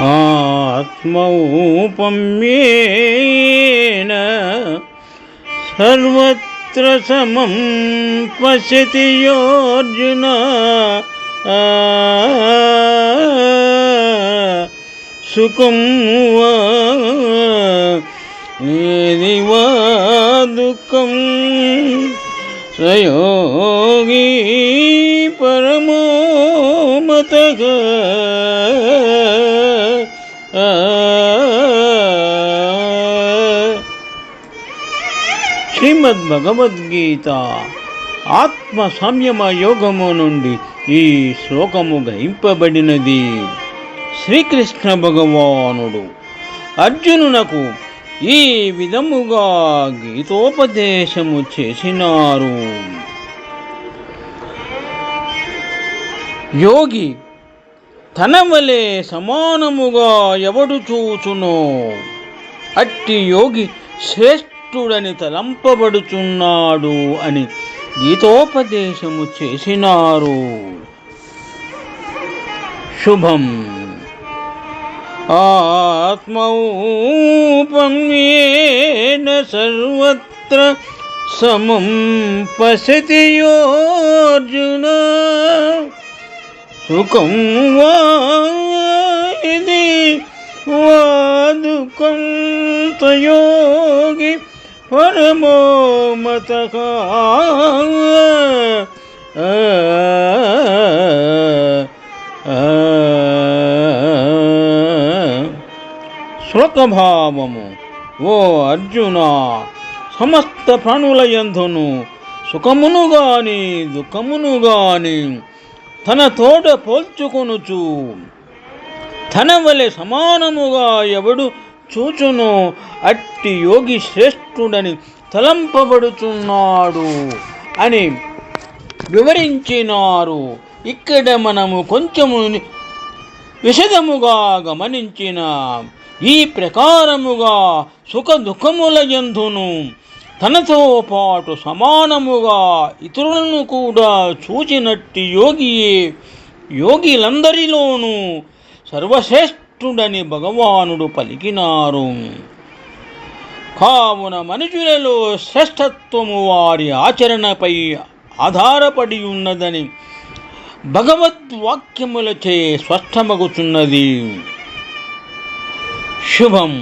ఆత్మౌపమ్యేన సర్వత్ర సమం పశ్యతి యోర్జున సుఖం వా ఏది వా దుఃఖం సయోగి పరమో మతః శ్రీమద్ భగవద్గీత ఆత్మ సంయమ యోగము నుండి ఈ శ్లోకము గ్రహింపబడినది. శ్రీకృష్ణ భగవానుడు అర్జునునకు ఈ విధముగా గీతోపదేశము చేసినారు. యోగి తన వలె సమానముగా ఎవడు చూచునో అట్టి యోగి శ్రేష్ఠుడని తలంపబడుచున్నాడు అని గీతోపదేశము చేసినారు. శుభం. ఆత్మౌపమ్యేన సర్వత్ర సమం పశ్యతి యోర్జున సుఖం వా ఇది వా దుఃఖం సయోగి పరమో మతః. శ్లోకభావము. ఓ అర్జున, సమస్త ప్రాణుల యందును సుఖమును గాని దుఃఖమును గాని తన తోట పోల్చుకొనుచు తన వలె సమానముగా ఎవడు చూచునో అట్టి యోగి శ్రేష్ఠుడని తలంపబడుచున్నాడు అని వివరించినారు. ఇక్కడ మనము కొంచెము విశదముగా గమనించిన ఈ ప్రకారముగా సుఖ దుఃఖముల యందును తనతో పాటు సమానముగా ఇతరులను కూడా చూచినట్టి యోగియే యోగిలందరిలోనూ సర్వశ్రేష్ఠుడని భగవానుడు పలికినారు. కావున మనుషులలో శ్రేష్ఠత్వము వారి ఆచరణపై ఆధారపడి ఉన్నదని భగవద్వాక్యములచే స్పష్టమగుచున్నది. శుభం.